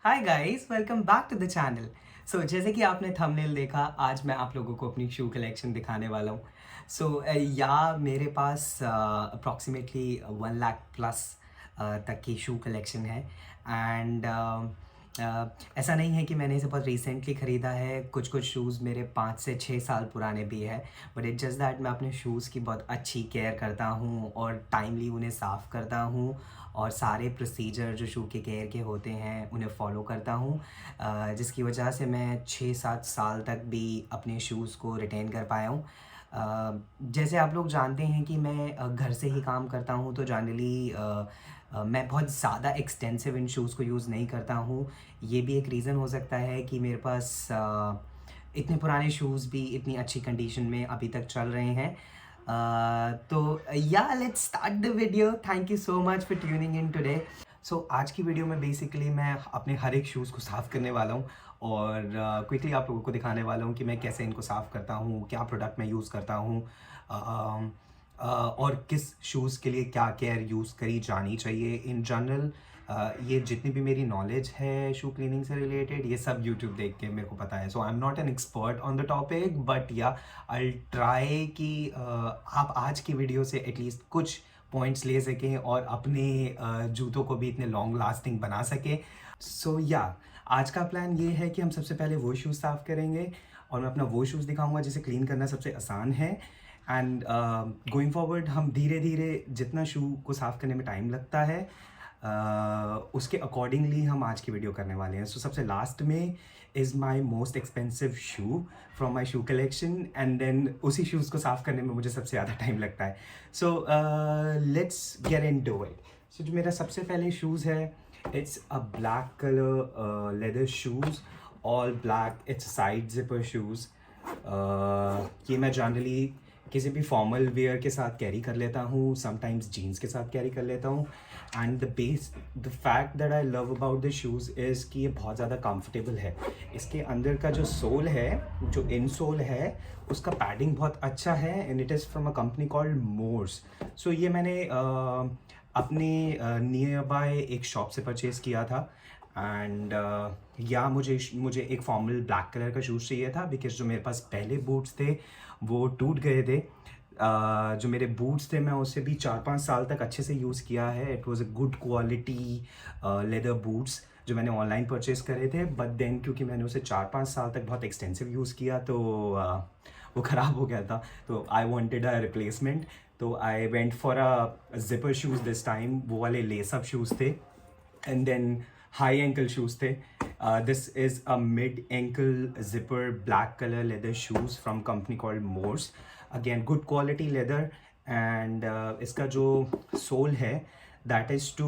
Hi guys, welcome back to the channel. So जैसे कि आपने थंबनेल देखा, आज मैं आप लोगों को अपनी शू कलेक्शन दिखाने वाला हूँ। या मेरे पास अप्रॉक्सीमेटली 1 लाख प्लस तक की शू कलेक्शन है। एंड ऐसा नहीं है कि मैंने इसे बहुत रिसेंटली ख़रीदा है। कुछ कुछ शूज़ मेरे 5 से 6 साल पुराने भी है। बट इट जस्ट दैट मैं अपने शूज़ की बहुत अच्छी केयर करता हूँ और टाइमली उन्हें साफ़ करता हूँ और सारे प्रोसीजर जो शू के केयर के होते हैं उन्हें फॉलो करता हूँ, जिसकी वजह से मैं 6-7 साल तक भी अपने शूज़ को रिटेन कर पाया हूँ। जैसे आप लोग जानते हैं कि मैं घर से ही काम करता हूँ, तो जनरली मैं बहुत ज़्यादा एक्सटेंसिव इन शूज़ को यूज़ नहीं करता हूँ। ये भी एक रीज़न हो सकता है कि मेरे पास इतने पुराने शूज़ भी इतनी अच्छी कंडीशन में अभी तक चल रहे हैं। तो yeah let's start the video. Thank you so much for tuning in today. So आज की वीडियो में बेसिकली मैं अपने हर एक शूज़ को साफ़ करने वाला हूँ और क्विकली आप लोगों को दिखाने वाला हूँ कि मैं कैसे इनको साफ़ करता हूँ, क्या प्रोडक्ट मैं यूज़ करता हूँ, और किस शूज़ के लिए क्या केयर यूज़ करी जानी चाहिए इन जनरल। ये जितनी भी मेरी नॉलेज है शू क्लीनिंग से रिलेटेड, ये सब यूट्यूब देख के मेरे को पता है। So I am not an expert on the topic, but yeah I try कि आप आज की वीडियो से एटलीस्ट कुछ पॉइंट्स ले सकें और अपने जूतों को भी इतने लॉन्ग लास्टिंग बना सकें। आज का प्लान ये है कि हम सबसे पहले वो शूज़ साफ़ करेंगे और मैं अपना वो शूज़ दिखाऊंगा जिसे क्लीन करना सबसे आसान है। एंड गोइंग फॉरवर्ड हम धीरे धीरे जितना शू को साफ़ करने में टाइम लगता है उसके अकॉर्डिंगली हम आज की वीडियो करने वाले हैं। सबसे लास्ट में is my most expensive shoe from my shoe collection, and then उसी शूज़ को साफ़ करने में मुझे सबसे ज़्यादा टाइम लगता है। Let's get into it. So जो मेरा सबसे पहले शूज़ है, it's a black colour leather shoes, all black, it's side zipper shoes. ये मैं जनरली किसी भी फॉर्मल वेयर के साथ कैरी कर लेता हूँ, समटाइम्स जीन्स के साथ कैरी कर लेता हूँ। And the fact that I love about the shoes is कि ये बहुत ज़्यादा कंफर्टेबल है। इसके अंदर का जो सोल है, जो इन सोल है, उसका पैडिंग बहुत अच्छा है and it is from a company called Morse. So ये मैंने अपने नियर बाय एक शॉप से परचेज़ किया था। एंड या मुझे एक फॉर्मल ब्लैक कलर का शूज़ चाहिए था बिकॉज जो मेरे पास पहले बूट्स थे वो टूट गए थे। जो मेरे बूट्स थे मैं उसे भी 4-5 साल तक अच्छे से यूज़ किया है। It was a good quality leather boots जो मैंने ऑनलाइन परचेज़ करे थे, बट देन क्योंकि मैंने उसे 4-5 साल तक बहुत एक्सटेंसिव यूज़ किया तो वो ख़राब हो गया था। तो आई वांटेड अ रिप्लेसमेंट, तो I went for a zipper shoes this time. वो वाले लेसअप शूज़ थे and then high ankle shoes थे। This is a mid ankle zipper black colour leather shoes from company called Morse. Again good quality leather. And इसका जो sole है that is to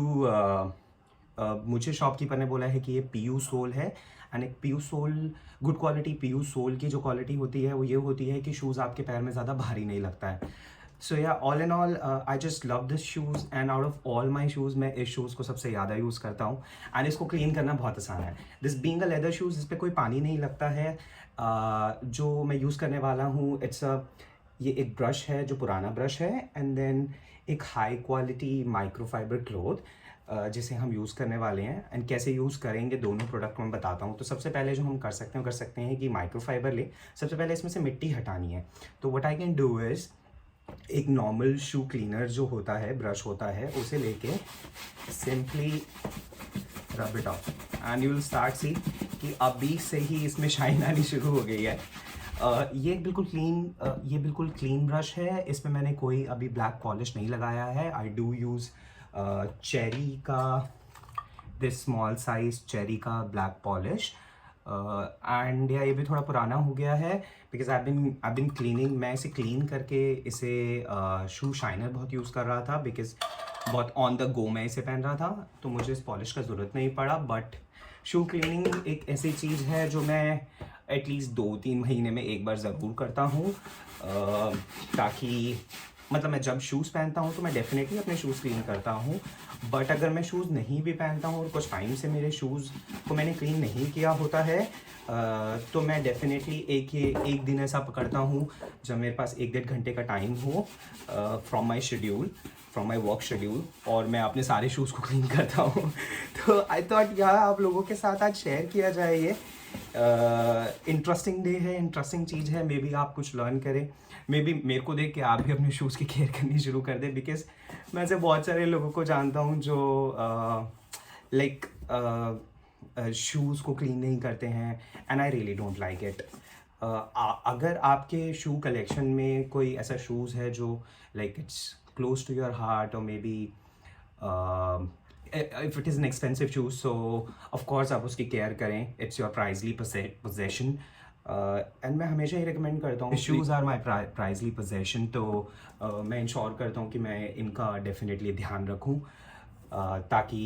मुझे shopkeeper ने बोला है कि ये पीयू सोल है। एंड एक PU sole, good quality PU sole की जो क्वालिटी होती है वो ये होती है कि शूज़ आपके पैर में ज़्यादा भारी नहीं लगता है। सो या all in all I just love this shoes and out of all my shoes मैं इस शूज़ को सबसे ज़्यादा यूज़ करता हूँ। एंड इसको क्लीन करना बहुत आसान है। This being a leather shoes, इस पर कोई पानी नहीं लगता है। जो मैं यूज़ करने वाला हूँ ये एक ब्रश है जो पुराना ब्रश है, एंड देन एक हाई क्वालिटी माइक्रोफाइबर क्लॉथ जिसे हम यूज़ करने वाले हैं। एंड कैसे यूज़ करेंगे दोनों प्रोडक्ट को मैं बताता हूँ। तो सबसे पहले जो हम कर सकते हैं कि माइक्रोफाइबर ले, सबसे पहले इसमें से मिट्टी हटानी है। तो what I can do is एक नॉर्मल शू क्लीनर जो होता है, ब्रश होता है, उसे लेके simply rub it off and you will start see कि अभी से ही इसमें शाइन आनी शुरू हो गई है। ये बिल्कुल क्लीन ब्रश है। इसमें मैंने कोई अभी ब्लैक पॉलिश नहीं लगाया है। आई डू यूज़ चेरी का, दिस स्मॉल साइज चेरी का ब्लैक पॉलिश। एंड या ये भी थोड़ा पुराना हो गया है बिकॉज आई बिन क्लीनिंग। मैं इसे क्लीन करके इसे शू शाइनर बहुत यूज़ कर रहा था बिकॉज बहुत ऑन द गो मैं इसे पहन रहा था, तो मुझे इस पॉलिश का ज़रूरत नहीं पड़ा। बट शू क्लीनिंग एक ऐसी चीज़ है जो मैं एटलीस्ट 2-3 महीने में एक बार ज़रूर करता हूँ, ताकि मतलब मैं जब शूज़ पहनता हूँ तो मैं डेफिनेटली अपने शूज़ क्लीन करता हूँ। बट अगर मैं शूज़ नहीं भी पहनता हूँ और कुछ टाइम से मेरे शूज़ को मैंने क्लीन नहीं किया होता है, तो मैं डेफिनेटली एक दिन ऐसा पकड़ता हूँ जब मेरे पास 1-1.5 घंटे का टाइम हो from my schedule from my work schedule और मैं अपने सारे शूज़ को क्लीन करता हूँ तो आई थॉट यार आप लोगों के साथ आज शेयर किया जाए ये इंटरेस्टिंग डे है, इंटरेस्टिंग चीज़ है। मे बी आप कुछ लर्न करें, मे बी मेरे को देख के आप भी अपने शूज़ की केयर करनी शुरू कर दें, बिकॉज मैं ऐसे बहुत सारे लोगों को जानता हूँ जो लाइक शूज़ को क्लीन नहीं करते हैं and I really don't like it. अगर आपके शू कलेक्शन में कोई ऐसा शूज़ है जो like it's close to your heart और maybe if it is an expensive shoe, so of course आप उसकी केयर करें, it's your prizely possession and मैं हमेशा ही recommend करता हूँ shoes are my prizely possession, तो मैं इंश्योर करता हूँ कि मैं इनका definitely ध्यान रखूँ ताकि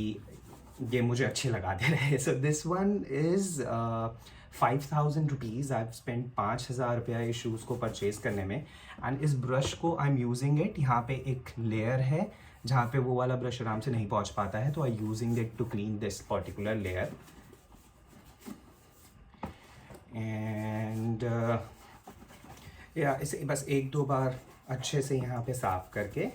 ये मुझे अच्छे लगाते रहे। So this one is 5,000 rupees, I've spent 5,000 रुपया इस शूज़ को परचेज़ करने में एंड इस ब्रश को आई एम यूजिंग इट, यहाँ पे एक लेयर है जहाँ पे वो वाला ब्रश आराम से नहीं पहुँच पाता है, तो I using it to clean this particular layer and या इसे बस एक दो बार अच्छे से यहाँ पे साफ करके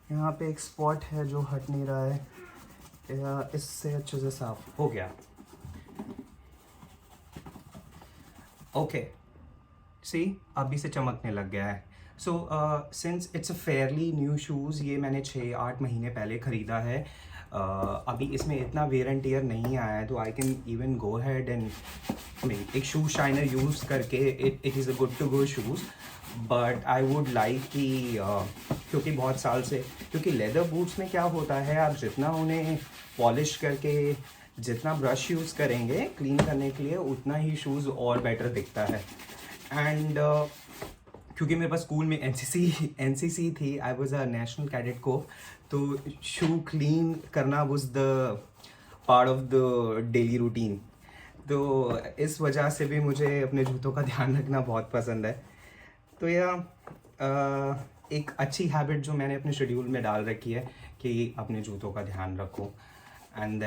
यहाँ पे एक स्पॉट है जो हट नहीं रहा है, या इससे अच्छे से साफ हो गया। ओके सी अभी से चमकने लग गया है। So since it's a fairly new shoes, ये मैंने 6-8 महीने पहले ख़रीदा है, अभी इसमें इतना वेयर एंड टियर नहीं आया है, तो I can even go head and mean एक शू शाइनर यूज़ करके it is a good to go shoes. But I would like कि क्योंकि बहुत साल से, क्योंकि लेदर बूट्स में क्या होता है, आप जितना उन्हें पॉलिश करके जितना ब्रश यूज़ करेंगे क्लीन करने के लिए, उतना ही शूज़ और बेटर दिखता है। एंड क्योंकि मेरे पास स्कूल में एनसीसी थी, I was a national cadet corps, तो शू क्लीन करना was the part of the daily routine, तो इस वजह से भी मुझे अपने जूतों का ध्यान रखना बहुत पसंद है। तो यह एक अच्छी हैबिट जो मैंने अपने शेड्यूल में डाल रखी है कि अपने जूतों का ध्यान रखो। एंड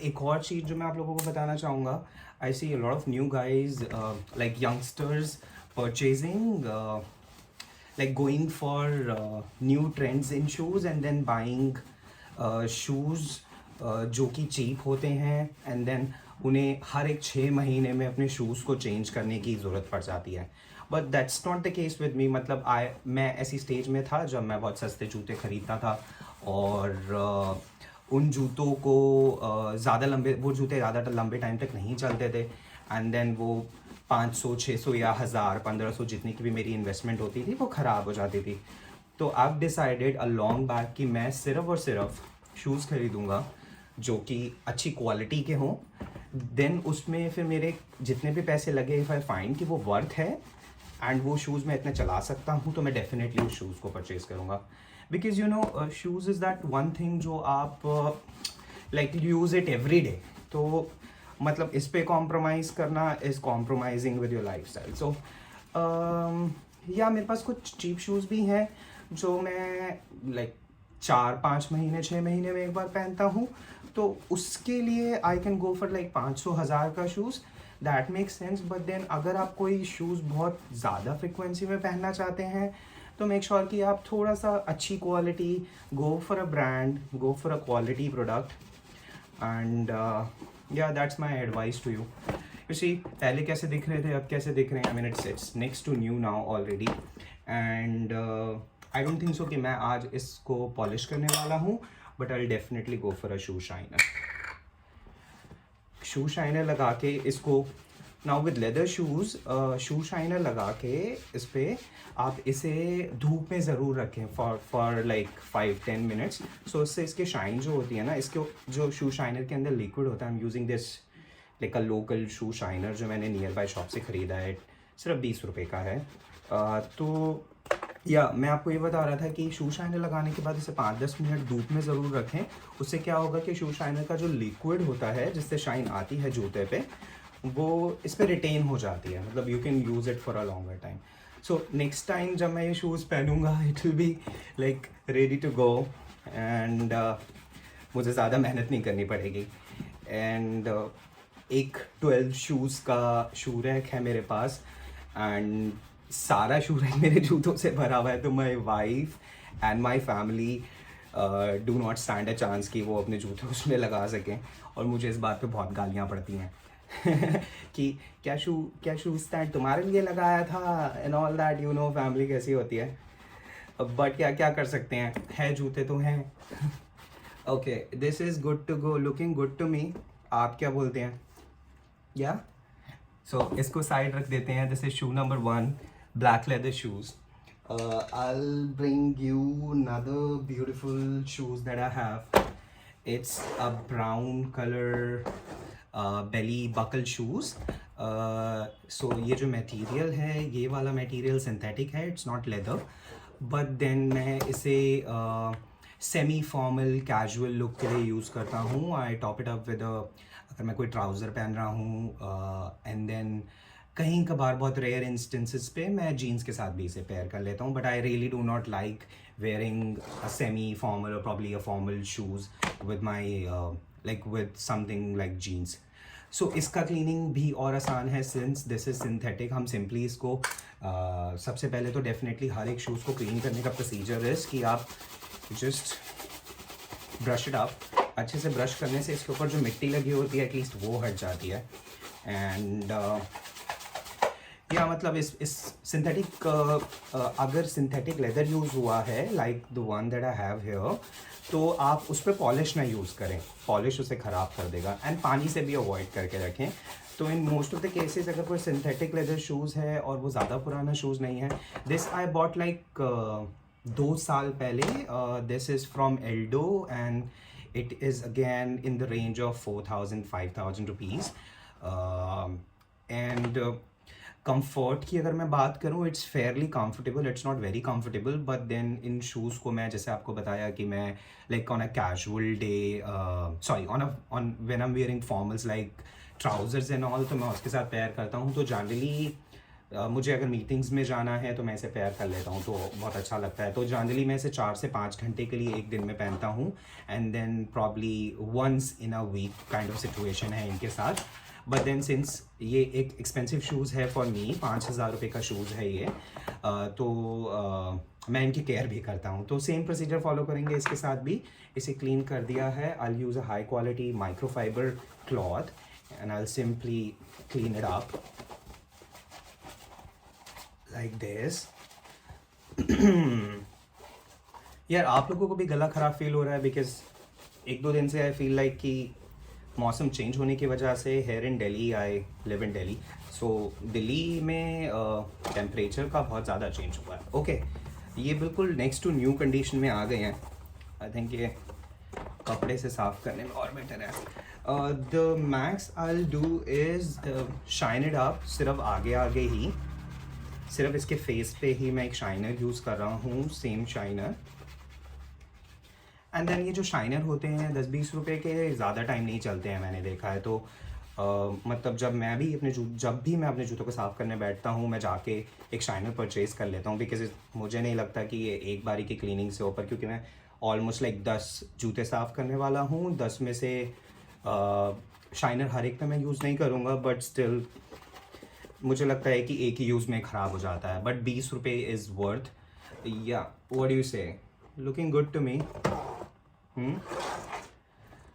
एक और चीज़ जो मैं आप लोगों को बताना चाहूँगा, I see a lot of new guys like youngsters purchasing like going for new trends in shoes and then buying shoes जो कि चीप होते हैं एंड देन उन्हें हर एक 6 महीने में अपने शूज़ को चेंज करने की ज़रूरत पड़ जाती है। But that's not the case with me, मतलब मैं ऐसी स्टेज में था जब मैं बहुत सस्ते जूते ख़रीदता था और उन जूतों को ज़्यादा लंबे, वो जूते ज़्यादा लंबे टाइम तक नहीं चलते थे एंड देन वो 500, 600 या 1000, 1500 जितनी की भी मेरी इन्वेस्टमेंट होती थी वो ख़राब हो जाती थी। तो अब डिसाइडेड अ लॉन्ग बैक कि मैं सिर्फ और सिर्फ शूज़ खरीदूँगा जो कि अच्छी क्वालिटी के हों, देन उसमें फिर मेरे जितने भी पैसे लगे, इफ़ आई फाइंड कि वो वर्थ है एंड वो शूज़ मैं इतना चला सकता हूँ, तो मैं डेफिनेटली उस शूज़ को परचेज़ करूँगा। Because you know shoes is that one thing जो आप like use it every day, तो मतलब इस पे कॉम्प्रोमाइज़ करना is compromising with your lifestyle. So yeah मेरे पास कुछ चीप शूज़ भी हैं जो मैं लाइक 4-5 महीने 6 महीने में एक बार पहनता हूँ, तो उसके लिए I can go for like 500-1000 का shoes, that makes sense. But then अगर आप कोई शूज़ बहुत ज़्यादा फ्रिक्वेंसी में पहनना चाहते हैं, तो मेक श्योर कि आप थोड़ा सा अच्छी quality, go for a brand, go for a quality product and yeah, that's my advice to you. You see, पहले कैसे दिख रहे थे, अब कैसे दिख रहे हैं, I mean it's next to new now already and I don't think so कि मैं आज इसको पॉलिश करने वाला हूँ, but I'll definitely go for a shoe shiner. Shoe shiner लगा के इसको, now with leather shoes, shoe shiner लगा के इस पर आप इसे धूप में ज़रूर रखें फॉर लाइक 5-10 मिनट्स। सो इससे इसके शाइन जो होती है ना, इसके जो शू शाइनर के अंदर लिक्विड होता है, I am using this like a local shoe shiner जो मैंने नियर बाय शॉप से ख़रीदा है, सिर्फ 20 रुपये का है। तो या मैं आपको ये बता रहा था कि शू शाइनर लगाने के बाद इसे 5-10 मिनट धूप में ज़रूर रखें। उससे क्या होगा कि शू शाइनर का जो लिक्विड होता है जिससे शाइन आती है जूते पे, वो इस पर रिटेन हो जाती है, मतलब you can use it for a longer time. So next time जब मैं ये शूज़ पहनूंगा, it will be like ready to go and मुझे ज़्यादा मेहनत नहीं करनी पड़ेगी। एंड एक 12 शूज़ का शू रैक है मेरे पास एंड सारा शू रैक मेरे जूतों से भरा हुआ है, तो my wife and my family do not stand a chance कि वो अपने जूते उसमें लगा सकें, और मुझे इस बात पे बहुत गालियाँ पड़ती हैं कि क्या शू स्टैंड तुम्हारे लिए लगाया था and all that, you know family कैसी होती है। बट क्या क्या कर सकते हैं, है जूते तो हैं। Okay, this is good to go, looking good to me. आप क्या बोलते हैं? या सो इसको साइड रख देते हैं। This is shoe number 1, black leather shoes. I'll bring you another beautiful shoes that I have. It's a brown color belly buckle shoes. So ये जो मटेरियल है, ये वाला मटेरियल सिंथेटिक है, it's not leather, but then मैं इसे semi formal casual look के लिए यूज़ करता हूँ। आई टॉप इट अप विद, अगर मैं कोई ट्राउज़र पहन रहा हूँ, एंड देन कहीं कभार बहुत रेयर इंस्टेंसेस पे मैं जीन्स के साथ भी इसे पेयर कर लेता हूँ, but I really do not like wearing a semi formal और probably a formal shoes with my like with something like jeans. So इसका क्लीनिंग भी और आसान है, सिंस दिस इज सिंथेटिक। हम सिंपली इसको सबसे पहले तो डेफिनेटली हर एक शूज़ को क्लीन करने का प्रोसीजर है कि आप जस्ट ब्रश इट अप। अच्छे से ब्रश करने से इसके ऊपर जो मिट्टी लगी होती है एटलीस्ट वो हट जाती है। एंड या मतलब इस सिंथेटिक, अगर सिंथेटिक लेदर यूज़ हुआ है like the one that I have here, तो आप उस पर पॉलिश ना यूज़ करें, पॉलिश उसे ख़राब कर देगा। एंड पानी से भी अवॉइड करके रखें। तो in most of the cases अगर कोई सिंथेटिक लेदर शूज़ है और वो ज़्यादा पुराना शूज़ नहीं है, दिस आई बॉट लाइक 2 साल पहले। This is from Aldo and it is again in the range of 4,000-5,000 rupees. And comfort की अगर मैं बात करूँ, it's fairly comfortable, it's not very comfortable, but then इन शूज़ को मैं जैसे आपको बताया कि मैं like on a casual day, sorry on when I am wearing formals like trousers and all, तो मैं उसके साथ पेयर करता हूँ। तो जनरली मुझे अगर मीटिंग्स में जाना है तो मैं इसे पेयर कर लेता हूँ, तो बहुत अच्छा लगता है। तो जनरली मैं इसे 4 से 5 घंटे के लिए एक दिन में पहनता हूँ, and then probably once in a week kind of situation है इनके साथ। बट देन सिंस ये एक एक्सपेंसिव शूज़ है फॉर मी, 5,000 रुपये का शूज़ है ये, मैं इनकी केयर भी करता हूँ। तो सेम प्रोसीजर फॉलो करेंगे इसके साथ भी। इसे क्लीन कर दिया है, I use a high quality microfiber cloth and I simply clean it up like this. यार आप लोगों को भी गला ख़राब फील हो रहा है? बिकॉज 1-2 दिन से आई फील लाइक कि मौसम चेंज होने की वजह से, here in Delhi, I live in Delhi, so Delhi में टेम्परेचर का बहुत ज़्यादा चेंज हुआ है। ओके, ये बिल्कुल नेक्स्ट टू न्यू कंडीशन में आ गए हैं। आई थिंक ये कपड़े से साफ़ करने में और बेटर है। The max I will do is shine it up, सिर्फ आगे आगे ही, सिर्फ इसके फेस पे ही मैं एक शाइनर यूज़ कर रहा हूँ, सेम शाइनर। एंड देन ये जो शाइनर होते हैं 10-20 रुपए के, ज़्यादा टाइम नहीं चलते हैं मैंने देखा है। तो मतलब जब भी मैं अपने जूतों को साफ़ करने बैठता हूँ, मैं जाके एक शाइनर परचेज़ कर लेता हूँ, बिकॉज मुझे नहीं लगता कि ये एक बारी की क्लीनिंग से ऊपर, क्योंकि मैं ऑलमोस्ट लाइक 10 जूते साफ़ करने वाला हूँ। 10 में से शाइनर हर एक पे मैं यूज़ नहीं करूँगा, बट स्टिल मुझे लगता है कि एक ही यूज़ में ख़राब हो जाता है। बट 20 रुपये इज़ वर्थ। या what do you say? Looking good to me.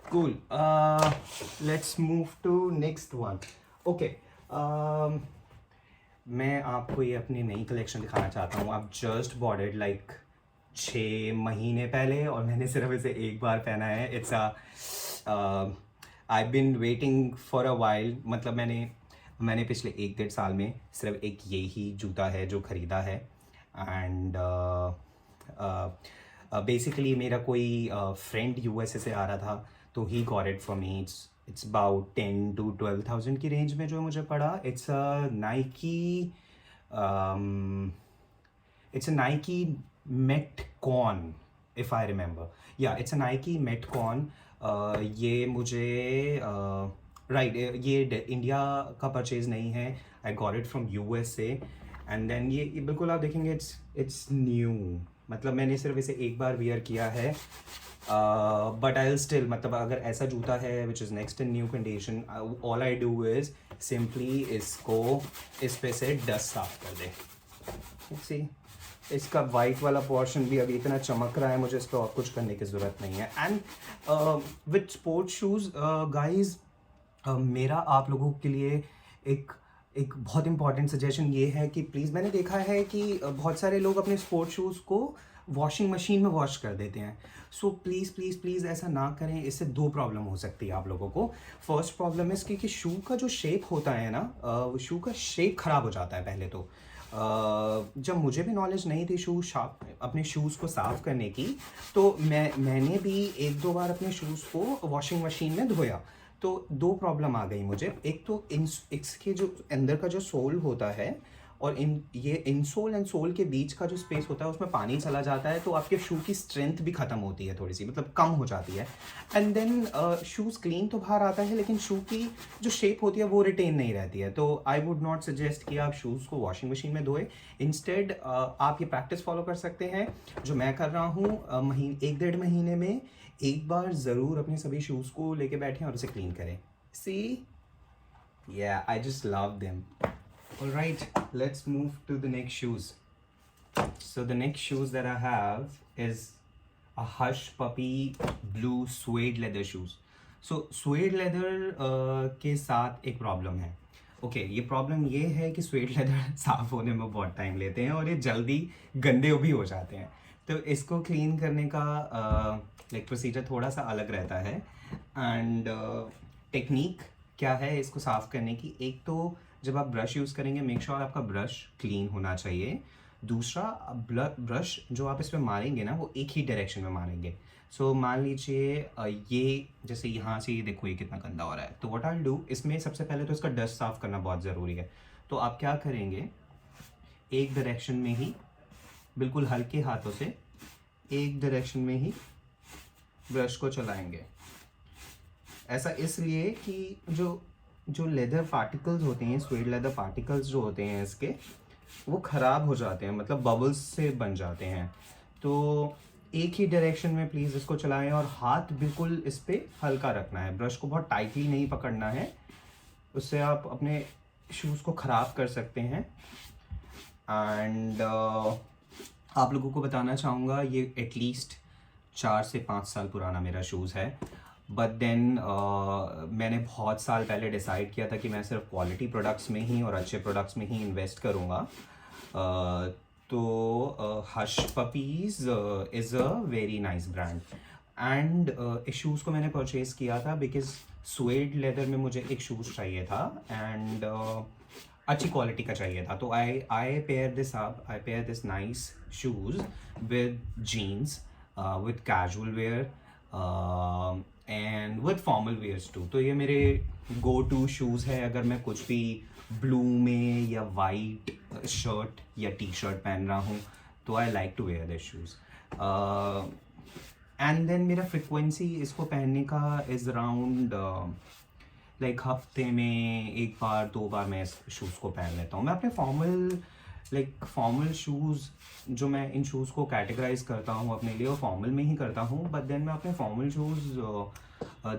Cool. Let's move to next one. Okay. मैं आपको ये अपनी नई कलेक्शन दिखाना चाहता हूँ। आप जस्ट बॉट इट लाइक 6 महीने पहले, और मैंने सिर्फ इसे एक बार पहना है। It's I bin waiting for a while. मतलब मैंने पिछले 1-1.5 साल में सिर्फ एक ये ही जूता है जो ख़रीदा है। एंड बेसिकली मेरा कोई फ्रेंड यूएसए से आ रहा था, तो he got it for me. It's about 10,000-12,000 की रेंज में जो मुझे पड़ा। It's a Nike Metcon, if I remember. Yeah it's a Nike Metcon. ये मुझे ये इंडिया का परचेज़ नहीं है। I got it from USA. And then ये बिल्कुल आप देखेंगे इट्स न्यू। मतलब मैंने सिर्फ इसे एक बार वियर किया है, बट आई विल स्टिल, मतलब अगर ऐसा जूता है which is next in new condition, all I do is simply इसको इस पे से डस्ट साफ कर दे। सी इसका वाइट वाला पोर्शन भी अभी इतना चमक रहा है, मुझे इस पर और कुछ करने की ज़रूरत नहीं है। And with sports shoes guys, मेरा आप लोगों के लिए एक एक बहुत इंपॉर्टेंट सजेशन ये है कि प्लीज़, मैंने देखा है कि बहुत सारे लोग अपने स्पोर्ट्स शूज़ को वॉशिंग मशीन में वॉश कर देते हैं। सो प्लीज़ प्लीज़ प्लीज़ ऐसा ना करें, इससे दो प्रॉब्लम हो सकती है आप लोगों को। फर्स्ट प्रॉब्लम है कि शू का जो शेप होता है ना, वो शू का शेप ख़राब हो जाता है पहले तो। जब मुझे भी नॉलेज नहीं थी अपने शूज़ को साफ़ करने की, तो मैंने भी एक दो बार अपने शूज़ को वॉशिंग मशीन में धोया। तो दो प्रॉब्लम आ गई मुझे। एक तो इसके जो अंदर का जो सोल होता है और ये इनसोल एंड सोल के बीच का जो स्पेस होता है उसमें पानी चला जाता है, तो आपके शू की स्ट्रेंथ भी ख़त्म होती है, थोड़ी सी मतलब कम हो जाती है। एंड देन शूज़ क्लीन तो बाहर आता है, लेकिन शू की जो शेप होती है वो रिटेन नहीं रहती है। तो आई वुड नॉट सजेस्ट कि आप शूज़ को वॉशिंग मशीन में धोए। इंस्टेड आप ये प्रैक्टिस फॉलो कर सकते हैं जो मैं कर रहा हूँ। एक डेढ़ महीने में एक बार ज़रूर अपने सभी शूज़ को लेके बैठें और उसे क्लीन करें। सी yeah, I just love them. All right, let's move to the next shoes. So the next shoes that I have is a Hush Puppy blue suede leather shoes. So suede leather के साथ एक problem है। Okay, ये problem ये है कि suede leather साफ होने में बहुत टाइम लेते हैं और ये जल्दी गंदे भी हो जाते हैं। तो इसको क्लीन करने का प्रोसीजर थोड़ा सा अलग रहता है। एंड टेक्निक क्या है इसको साफ़ करने की? एक तो जब आप ब्रश यूज़ करेंगे, मेक श्योर आपका ब्रश क्लीन होना चाहिए। दूसरा, ब्रश जो आप इस पर मारेंगे ना, वो एक ही डायरेक्शन में मारेंगे। सो मान लीजिए ये जैसे यहाँ से ये देखो ये कितना गंदा हो रहा है, तो व्हाट आई डू, इसमें सबसे पहले तो इसका डस्ट साफ़ करना बहुत ज़रूरी है। तो आप क्या करेंगे, एक डायरेक्शन में ही बिल्कुल हल्के हाथों से एक डायरेक्शन में ही ब्रश को चलाएंगे। ऐसा इसलिए कि जो लेदर पार्टिकल्स होते हैं, स्वेड लेदर पार्टिकल्स जो होते हैं इसके, वो ख़राब हो जाते हैं, मतलब बबल्स से बन जाते हैं। तो एक ही डायरेक्शन में प्लीज़ इसको चलाएं और हाथ बिल्कुल इस पर हल्का रखना है, ब्रश को बहुत टाइटली नहीं पकड़ना है, उससे आप अपने शूज़ को ख़राब कर सकते हैं। एंड आप लोगों को बताना चाहूँगा, ये एटलीस्ट 4 से 5 साल पुराना मेरा शूज़ है। बट देन मैंने बहुत साल पहले डिसाइड किया था कि मैं सिर्फ क्वालिटी प्रोडक्ट्स में ही और अच्छे प्रोडक्ट्स में ही इन्वेस्ट करूँगा। तो hush puppies is a very nice brand. And इस शूज़ को मैंने परचेज़ किया था बिकॉज सुएड लेदर में मुझे एक शूज़ चाहिए था एंड अच्छी क्वालिटी का चाहिए था। तो I pair this nice shoes with jeans, with casual wear and with formal wears too. तो ये मेरे गो टू शूज़ है अगर मैं कुछ भी ब्लू में या वाइट शर्ट या टी शर्ट पहन रहा हूँ, तो I like to wear this shoes. And then मेरा फ्रिक्वेंसी इसको पहनने का इज़ अराउंड हफ्ते में एक बार 2 बार मैं इस शूज़ को पहन लेता हूँ। मैं अपने फॉर्मल शूज़, जो मैं इन शूज़ को कैटेगराइज करता हूँ अपने लिए, वो फॉर्मल में ही करता हूँ। बट देन मैं अपने फॉर्मल शूज़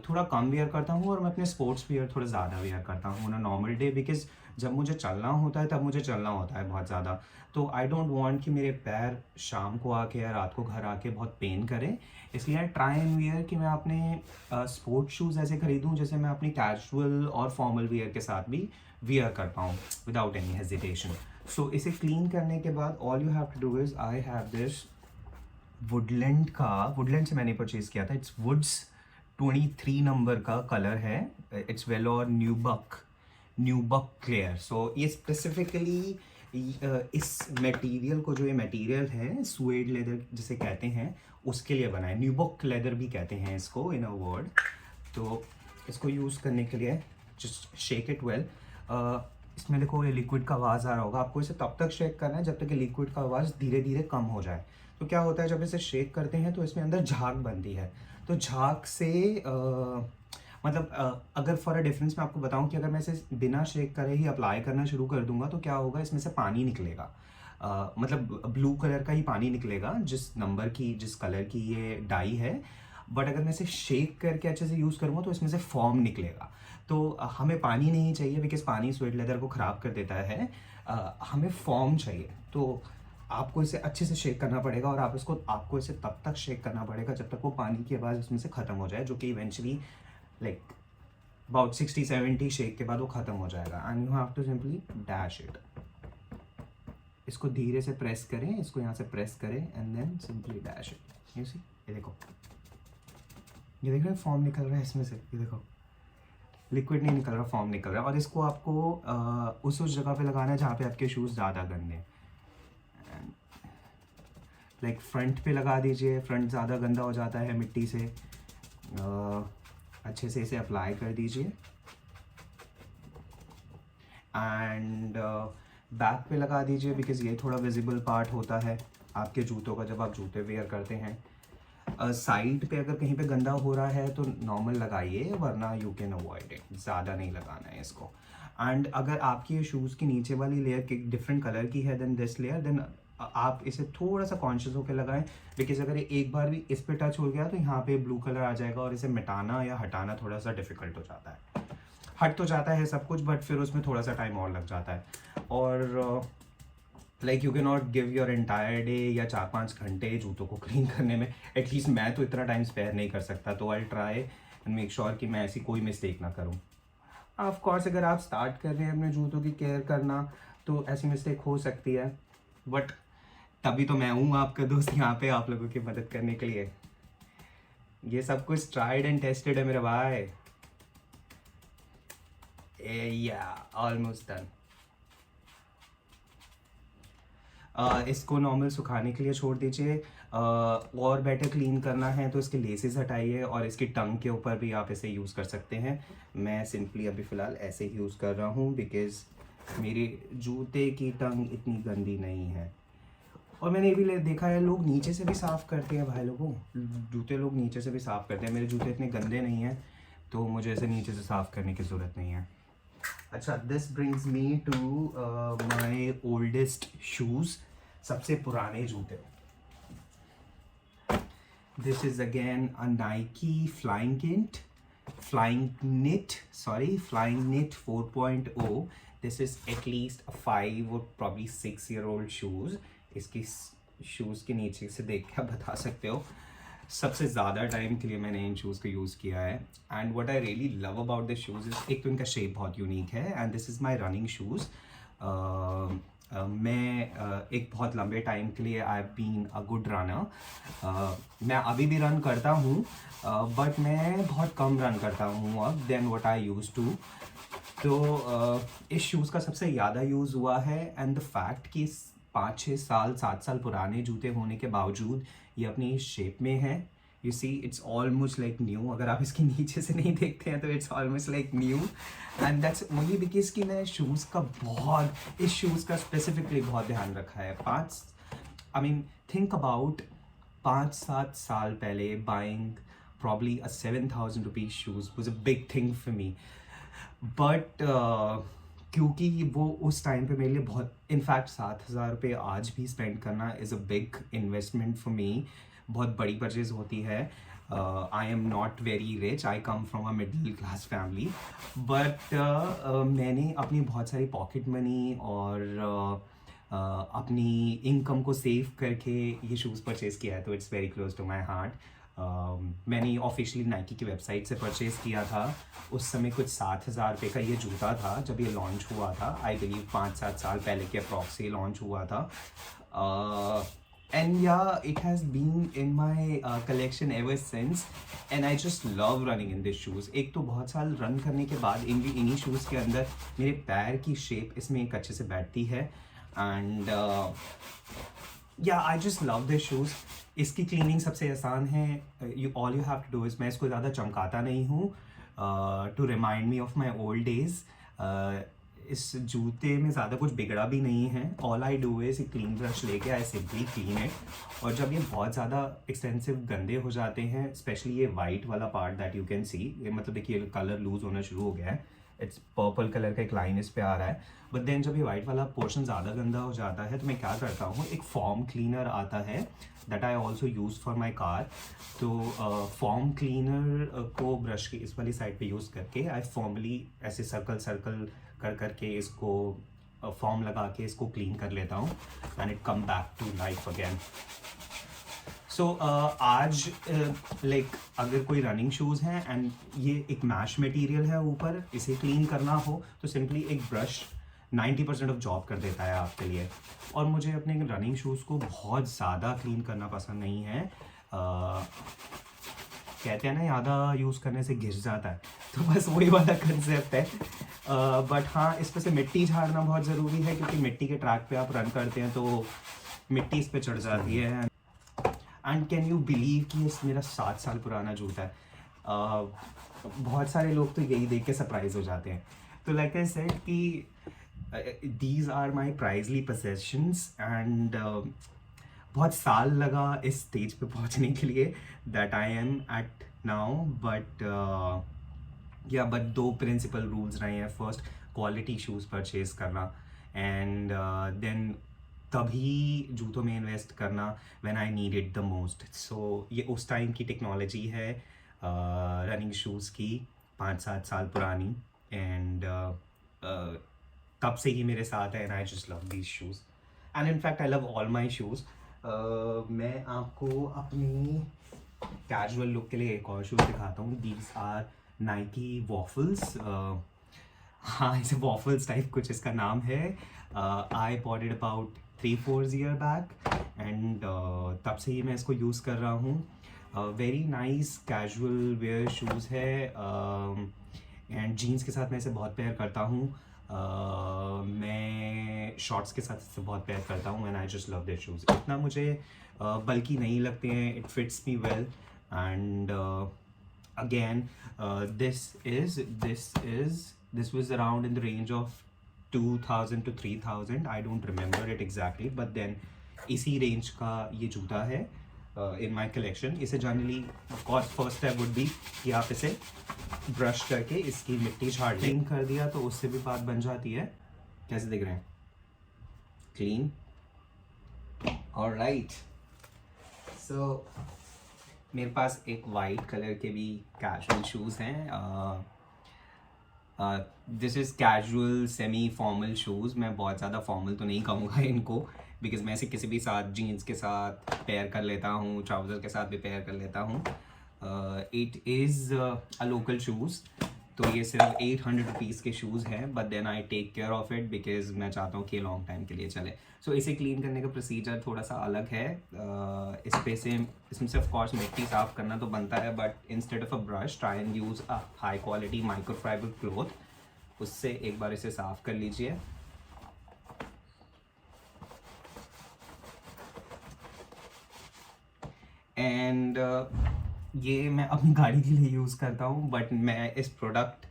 थोड़ा कम वेयर करता हूँ और मैं अपने स्पोर्ट्स वेयर थोड़ा ज़्यादा वेयर करता हूँ ऑन नॉर्मल डे, बिकॉज जब मुझे चलना होता है तब मुझे चलना होता है बहुत ज़्यादा। तो आई डोंट वांट कि मेरे पैर शाम को आके या रात को घर आके बहुत पेन करें, इसलिए आई ट्राई एंड वेयर कि मैं अपने स्पोर्ट्स शूज़ ऐसे खरीदूँ जैसे मैं अपनी कैजुअल और फॉर्मल वेयर के साथ भी वेयर कर पाऊँ विदाउट एनी हेजिटेशन। सो इसे क्लीन करने के बाद all you have to do is, I have this Woodland से मैंने परचेज़ किया था। इट्स वुड्स 23 नंबर का कलर है। It's velour nubuck clear. So ये स्पेसिफिकली इस मटेरियल को, जो ये मटेरियल है सुएड लेदर जिसे कहते हैं, उसके लिए बना है। न्यूबक लेदर भी कहते हैं इसको इन अ वर्ड। तो इसको यूज़ करने के लिए जस्ट शेक इट वेल। इसमें देखो ये लिक्विड का आवाज़ आ रहा होगा, आपको इसे तब तक शेक करना है जब तक कि लिक्विड का आवाज़ धीरे धीरे कम हो जाए। तो क्या होता है, जब इसे शेक करते हैं तो इसमें अंदर झाग बनती है। तो झाग से अगर फॉर अ डिफरेंस मैं आपको बताऊं कि अगर मैं इसे बिना शेक करे ही अप्लाई करना शुरू कर दूंगा तो क्या होगा, इसमें से पानी निकलेगा। मतलब ब्लू कलर का ही पानी निकलेगा जिस कलर की ये डाई है। बट अगर मैं इसे शेक करके अच्छे से यूज़ करूँगा तो इसमें से फॉर्म निकलेगा। तो हमें पानी नहीं चाहिए, बिकॉज़ पानी स्वेट लेदर को ख़राब कर देता है। हमें फॉर्म चाहिए, तो आपको इसे अच्छे से शेक करना पड़ेगा, और आपको इसे तब तक शेक करना पड़ेगा जब तक वो पानी की आवाज़ उसमें से ख़त्म हो जाए, जो कि इवेंचुअली लाइक अबाउट 60-70 शेक के बाद वो ख़त्म हो जाएगा। And you have to simply dash it. इसको धीरे से प्रेस करें, इसको यहाँ से प्रेस करें and then simply dash it. You see, ये देखो, ये देख रहे हैं फॉर्म निकल रहा है इसमें से, ये देखो लिक्विड नहीं निकल रहा, फॉर्म निकल रहा है। और इसको आपको उस जगह पे लगाना है जहाँ पे आपके शूज़ ज़्यादा गंदे हैं। लाइक फ्रंट पे लगा दीजिए, फ्रंट ज़्यादा गंदा हो जाता है मिट्टी से। अच्छे से इसे अप्लाई कर दीजिए। एंड बैक पे लगा दीजिए, बिकॉज़ ये थोड़ा विजिबल पार्ट होता है आपके जूतों का जब आप जूते वेयर करते हैं। साइड पे अगर कहीं पे गंदा हो रहा है तो नॉर्मल लगाइए, वरना यू कैन अवॉइड इट, ज़्यादा नहीं लगाना है इसको। एंड अगर आपकी शूज़ की नीचे वाली लेयर की डिफरेंट कलर की है देन दिस लेयर, देन आप इसे थोड़ा सा कॉन्शियस होकर लगाएं, बिकॉज अगर ये एक बार भी इस पे टच हो गया तो यहाँ पे ब्लू कलर आ जाएगा, और इसे मिटाना या हटाना थोड़ा सा डिफ़िकल्ट हो जाता है। हट तो जाता है सब कुछ, बट फिर उसमें थोड़ा सा टाइम और लग जाता है। और like you can not give your entire day या 4-5 घंटे जूतों को क्लीन करने में। एटलीस्ट मैं तो इतना टाइम स्पेयर नहीं कर सकता, तो I try and make sure कि मैं ऐसी कोई मिस्टेक ना करूँ। ऑफ कोर्स अगर आप स्टार्ट कर रहे हैं अपने जूतों की केयर करना तो ऐसी मिस्टेक हो सकती है, बट तभी तो मैं हूँ आपका दोस्त यहाँ पे आप लोगों की मदद करने के लिए। ये सब कुछ ट्राइड एंड टेस्टेड है मेरे भाई। या ऑलमोस्ट डन। इसको नॉर्मल सुखाने के लिए छोड़ दीजिए। और बेटर क्लीन करना है तो इसके लेसेस हटाइए, और इसकी टंग के ऊपर भी आप इसे यूज़ कर सकते हैं। मैं सिंपली अभी फ़िलहाल ऐसे ही यूज़ कर रहा हूँ, बिकॉज़ मेरे जूते की टंग इतनी गंदी नहीं है। और मैंने ये भी देखा है लोग नीचे से भी साफ़ करते हैं भाई लोगों, जूते लोग नीचे से भी साफ़ करते हैं। मेरे जूते इतने गंदे नहीं हैं तो मुझे ऐसे नीचे से साफ़ करने की ज़रूरत नहीं है। अच्छा, this brings me to my oldest shoes, सबसे पुराने जूते। This is again a Nike flying knit 4.0। This is at least 5 और प्रॉब्ली 6 year old शूज़। इसकी शूज़ के नीचे से देख के आप बता सकते हो सबसे ज़्यादा टाइम के लिए मैंने इन शूज़ को यूज़ किया है। And what I really love about this shoes is, एक तो इनका शेप बहुत यूनिक है, and this is my running shoes. मैं एक बहुत लंबे टाइम के लिए I have been a good runner. मैं अभी भी रन करता हूँ, बट मैं बहुत कम रन करता हूँ अब then what I use to. तो इस शूज़ का सबसे ज़्यादा यूज़ हुआ है, एंड द फैक्ट कि 5-6 साल 7 साल पुराने जूते होने के बावजूद ये अपनी शेप में है। You see, it's almost like new. अगर आप इसके नीचे से नहीं देखते हैं तो it's almost like new, and that's only because कि मैं शूज़ का इस शूज़ का स्पेसिफिकली बहुत ध्यान रखा है। थिंक अबाउट 5-7 साल पहले buying probably a 7,000 rupees shoes was a big thing for me, but क्योंकि वो उस टाइम पे मेरे लिए बहुत, इनफैक्ट 7,000 रुपये आज भी स्पेंड करना is a big investment for me. बहुत बड़ी परचेज होती है। I am not very rich, I come from a middle class family, but मैंने अपनी बहुत सारी पॉकेट मनी और अपनी इनकम को सेव करके ये शूज़ परचेज़ किया है, तो it's very close to my heart. मैंने ऑफिशियली नाइकी की वेबसाइट से परचेज़ किया था। उस समय कुछ 7,000 रुपये का ये जूता था जब ये लॉन्च हुआ था। आई बिलीव 5-7 साल पहले के अप्रॉक्स से लॉन्च हुआ था। एंड या it has been in my collection ever since, and I just love running in this shoes. एक तो बहुत साल रन करने के बाद इन्हीं शूज़ के अंदर मेरे पैर की शेप इसमें एक अच्छे से बैठती है, एंड या I just love this shoes. इसकी क्लीनिंग सबसे आसान है। All you have to do is, मैं इसको ज़्यादा चमकाता नहीं हूँ to remind me of my old days. इस जूते में ज़्यादा कुछ बिगड़ा भी नहीं है। All I do is clean brush लेके आई सिंपली क्लीन इट, और जब ये बहुत ज़्यादा एक्सटेंसिव गंदे हो जाते हैं, स्पेशली ये वाइट वाला part that you can see, मतलब देखिए कलर लूज होना शुरू हो गया है, इट्स पर्पल कलर का एक लाइन इस पे आ रहा है। बट देन जब ये वाइट वाला पोर्शन ज़्यादा गंदा हो जाता है तो मैं क्या करता हूँ, एक फॉर्म क्लीनर आता है that I also use for my car. तो फॉर्म क्लीनर को ब्रश की इस वाली साइड पे यूज़ करके आई फॉर्मली ऐसे सर्कल सर्कल कर करके इसको फॉर्म लगा के इसको क्लीन कर लेता हूँ and it come back to life again. So आज लाइक अगर कोई रनिंग शूज़ हैं एंड ये एक मैश मटेरियल है ऊपर, इसे क्लीन करना हो तो सिंपली एक ब्रश 90% ऑफ जॉब कर देता है आपके लिए। और मुझे अपने रनिंग शूज़ को बहुत ज़्यादा क्लीन करना पसंद नहीं है। कहते हैं ना, ज़्यादा यूज़ करने से घिस जाता है, तो बस वही वाला कंसेप्ट है। बट हाँ, इस पर से मिट्टी झाड़ना बहुत ज़रूरी है क्योंकि मिट्टी के ट्रैक पे आप रन करते हैं तो मिट्टी इस पर चढ़ जाती है। एंड कैन यू बिलीव कि ये मेरा 7 साल पुराना जूता है। बहुत सारे लोग तो यही देख के सरप्राइज हो जाते हैं। तो लाइक आई सेड कि these are my prizely possessions and बहुत साल लगा इस स्टेज पे पहुंचने के लिए that I am at now. But but 2 principle rules रहे हैं। फर्स्ट, क्वालिटी शूज़ परचेज करना एंड देन तभी जूतों में इन्वेस्ट करना when I need it the most. So ये उस टाइम की टेक्नोलॉजी है रनिंग शूज़ की, 5-7 साल पुरानी। एंड तब से ही मेरे साथ है and I just love these shoes and in fact I love all my shoes. मैं आपको अपनी कैजुअल लुक के लिए एक और शूज़ दिखाता हूँ। These are Nike waffles. हाँ, इसे वॉफल्स टाइप कुछ इसका नाम है। I bought it about 3-4 year back and तब से ही मैं इसको यूज़ कर रहा हूँ। Very nice casual wear shoes है एंड जीन्स के साथ मैं इसे बहुत पेयर करता हूँ। मैं शॉर्ट्स के साथ इसे बहुत पेयर करता हूँ and I just love this shoes. इतना मुझे बल्कि नहीं लगते हैं, it fits me well and again this was around in the range of 2000 to 3000, I don't remember it exactly, but then इसी रेंज का ये जूता है in my collection। इसे generally of course first step would be कि आप इसे brush करके इसकी मिट्टी झाड़ क्लीन कर दिया तो उससे भी बात बन जाती है। कैसे दिख रहे हैं? क्लीन। ऑलराइट, सो मेरे पास एक वाइट कलर के भी कैजुअल शूज़ हैं। This is casual semi formal shoes. मैं बहुत ज़्यादा फॉर्मल तो नहीं कहूँगा इनको, बिकॉज मैं इसे किसी भी साथ जीन्स के साथ पेयर कर लेता हूँ, ट्राउज़र के साथ भी पेयर कर लेता हूँ। It is a local shoes, तो ये सिर्फ 800 रुपीज़ के शूज़ हैं, but then I take care of it because मैं चाहता हूँ कि लॉन्ग टाइम के लिए चले। सो इसे क्लीन करने का प्रोसीजर थोड़ा सा अलग है। इसमें से ऑफ कोर्स मिट्टी साफ़ करना तो बनता है, but instead of a brush try and use a high quality microfiber cloth. उससे एक बार इसे साफ़ कर लीजिए। एंड ये मैं अपनी गाड़ी के लिए यूज़ करता हूँ, बट मैं इस प्रोडक्ट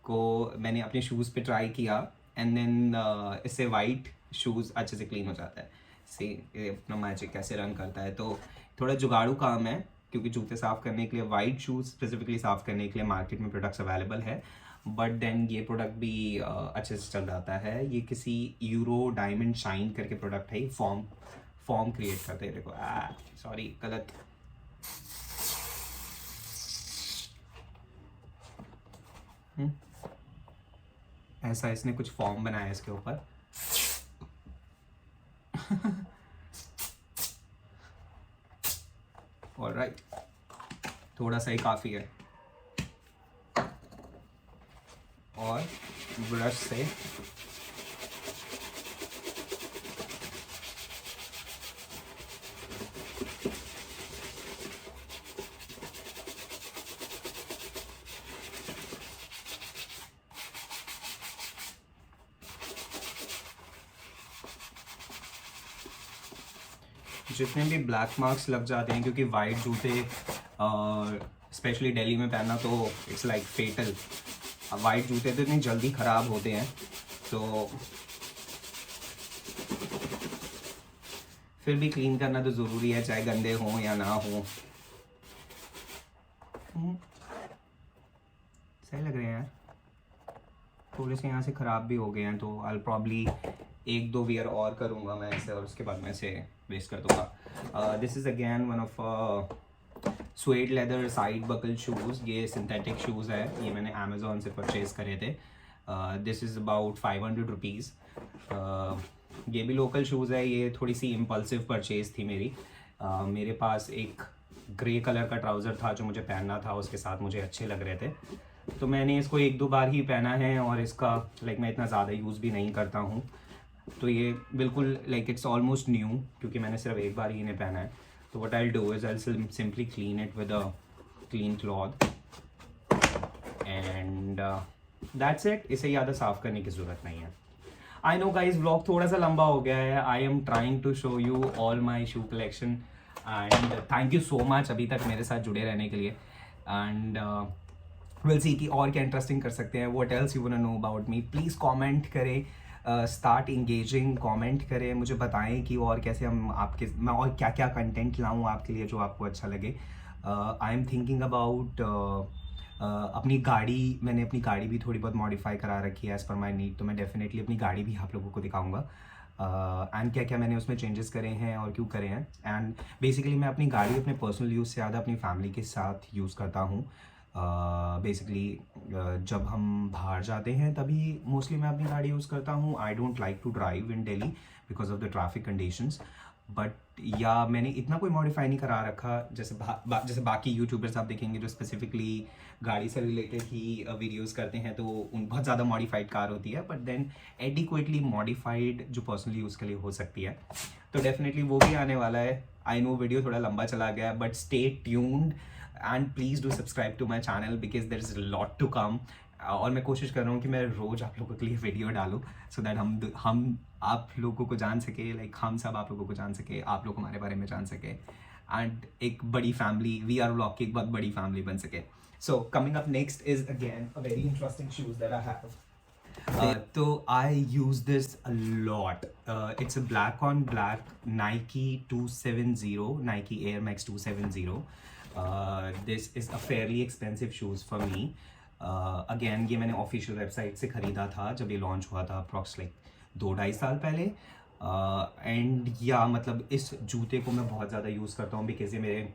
को मैंने अपने शूज़ पे ट्राई किया एंड देन इससे वाइट शूज़ अच्छे से क्लीन हो जाता है। सी ये अपना मैजिक कैसे रन करता है। तो थोड़ा जुगाड़ू काम है क्योंकि जूते साफ़ करने के लिए, वाइट शूज़ स्पेसिफिकली साफ़ करने के लिए मार्केट में प्रोडक्ट्स अवेलेबल है, बट देन ये प्रोडक्ट भी अच्छे से चल जाता है। ये किसी यूरो डायमंड शाइन करके प्रोडक्ट है, फॉर्म क्रिएट करते हैं। देखो, सॉरी गलत। ऐसा इसने कुछ फॉर्म बनाया है इसके ऊपर। ऑलराइट, थोड़ा सा ही काफ़ी है और ब्रश से जितने भी ब्लैक मार्क्स लग जाते हैं, क्योंकि वाइट जूते स्पेशली दिल्ली में पहनना तो इट्स लाइक फेटल। वाइट जूते तो इतनी जल्दी ख़राब होते हैं, तो फिर भी क्लीन करना तो ज़रूरी है, चाहे गंदे हों या ना हों। सही लग रहे हैं यार। थोड़े से यहाँ से ख़राब भी हो गए हैं, तो आई प्रॉब्ली 1-2 वियर और करूँगा मैं ऐसे, और उसके बाद मैं इसे वेस्ट कर दूँगा। This is again one of suede leather side buckle shoes. ये सिंथेटिक शूज़ है, ये मैंने अमेज़ोन से परचेज़ करे थे। This is about 500 rupees. ये भी लोकल शूज़ है, ये थोड़ी सी इम्पल्सिव परचेज़ थी मेरी। मेरे पास एक ग्रे कलर का ट्राउज़र था जो मुझे पहनना था, उसके साथ मुझे अच्छे लग रहे थे, तो मैंने इसको 1-2 बार ही पहना है, और इसका मैं इतना ज़्यादा यूज़ भी नहीं करता हूँ, तो ये बिल्कुल इट्स ऑलमोस्ट न्यू, क्योंकि मैंने सिर्फ एक बार ही इन्हें पहना है। तो what I do is I simply clean it with a clean cloth and that's it. इसे ज़्यादा साफ़ करने की ज़रूरत नहीं है। आई नो गाइज, व्लॉग थोड़ा सा लंबा हो गया है। I am trying to show you all my shoe collection and thank you so much अभी तक मेरे साथ जुड़े रहने के लिए। एंड विल सी कि और क्या इंटरेस्टिंग कर सकते हैं। What else you want to know about me, please comment करें, स्टार्ट इंगेजिंग, कमेंट करें, मुझे बताएं कि और कैसे मैं और क्या क्या कंटेंट लाऊं आपके लिए जो आपको अच्छा लगे। आई एम थिंकिंग अबाउट मैंने अपनी गाड़ी भी थोड़ी बहुत मॉडिफाई करा रखी है एज़ पर माई नीड, तो मैं डेफिनेटली अपनी गाड़ी भी आप लोगों को दिखाऊंगा एंड क्या क्या मैंने उसमें चेंजेस करे हैं और क्यों करे हैं। एंड बेसिकली मैं अपनी गाड़ी अपने पर्सनल यूज़ से ज़्यादा अपनी फैमिली के साथ यूज़ करता हूँ। बेसिकली जब हम बाहर जाते हैं तभी मोस्टली मैं अपनी गाड़ी यूज़ करता हूँ। I don't like to drive in Delhi because of the traffic conditions, but या मैंने इतना कोई मॉडिफाई नहीं करा रखा जैसे बाकी यूट्यूबर्स आप देखेंगे जो स्पेसिफिकली गाड़ी से रिलेटेड ही वीडियोस करते हैं, तो उन बहुत ज़्यादा मॉडिफाइड कार होती है, बट देन एडिक्वेटली मॉडिफाइड जो पर्सनल यूज़ के लिए हो सकती है, तो डेफिनेटली वो भी आने वाला है। आई नो वीडियो थोड़ा लंबा चला गया, but stay tuned and please do subscribe to my channel because there is lot to come. और मैं कोशिश कर रहा हूँ कि मैं रोज़ आप लोगों के लिए वीडियो डालूँ सो दैट हम आप लोगों को जान सके, हम सब आप लोगों को जान सके, आप लोग हमारे बारे में जान सके, एंड एक बड़ी फैमिली VR व्लॉग की एक बहुत बड़ी फैमिली बन सके। So coming up next is again a very interesting shoes that I have. तो I use this a lot. It's a black on black Nike 270, Nike Air Max 270. This is a fairly expensive shoes for me. Again ये मैंने official website से ख़रीदा था जब ये launch हुआ था, अप्रॉक्स 2-2.5 साल पहले। एंड या इस जूते को मैं बहुत ज़्यादा यूज़ करता हूँ बिकॉज ये मेरे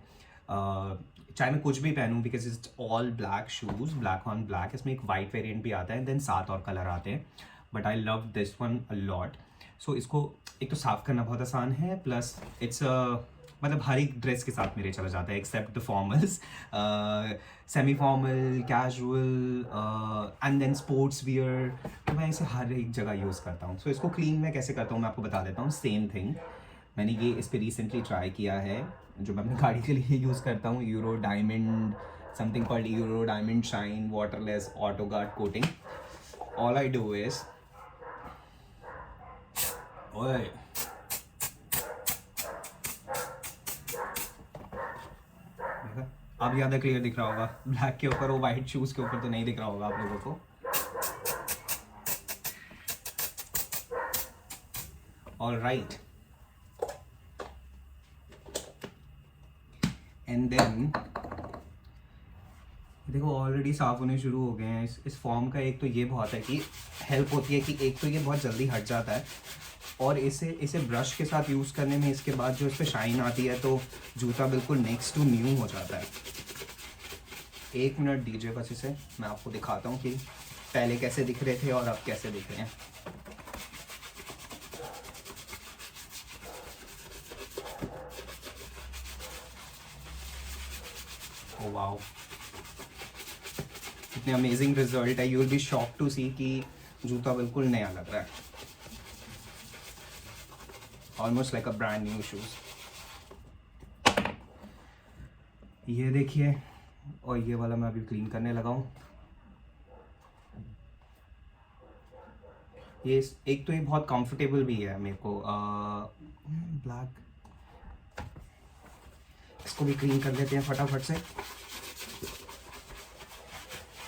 चाहे मैं कुछ भी पहनूँ, because it's all black shoes, black on black. इसमें एक वाइट वेरिएंट भी आता है, देन 7 और कलर आते हैं, but I love this one a lot. So इसको एक तो साफ़ करना बहुत आसान है, प्लस इट्स हर एक ड्रेस के साथ मेरे चला जाता है except the formals, semi formal, casual and then sports wear, तो मैं इसे हर एक जगह यूज़ करता हूँ। सो इसको क्लीन मैं कैसे करता हूँ मैं आपको बता देता हूँ। सेम थिंग मैंने ये इस पर रिसेंटली ट्राई किया है, जो मैं अपनी गाड़ी के लिए यूज़ करता हूँ, euro diamond, something called euro diamond shine waterless auto guard coating. All I do is ओए अब ज़्यादा क्लियर दिख रहा होगा ब्लैक के ऊपर, वो वाइट शूज़ के ऊपर तो नहीं दिख रहा होगा आप लोगों को। ऑल राइट, एंड देन देखो ऑलरेडी साफ़ होने शुरू हो गए हैं। इस फॉर्म का एक तो ये बहुत है कि हेल्प होती है कि एक तो ये बहुत जल्दी हट जाता है, और इसे ब्रश के साथ यूज़ करने में इसके बाद जो इस पर शाइन आती है तो जूता बिल्कुल नेक्स्ट टू न्यू हो जाता है। 1 मिनट दीजिए बस, इसे मैं आपको दिखाता हूँ कि पहले कैसे दिख रहे थे और अब कैसे दिख रहे हैं। ओह वाओ, कितने अमेजिंग रिजल्ट है। You will be shock to see कि जूता बिल्कुल नया लग रहा है, almost like a brand new shoes. ये देखिए, और ये वाला मैं अभी क्लीन करने लगा हूँ। ये एक तो ये बहुत कंफर्टेबल भी है मेरे को। ब्लैक, इसको भी क्लीन कर लेते हैं फटाफट से।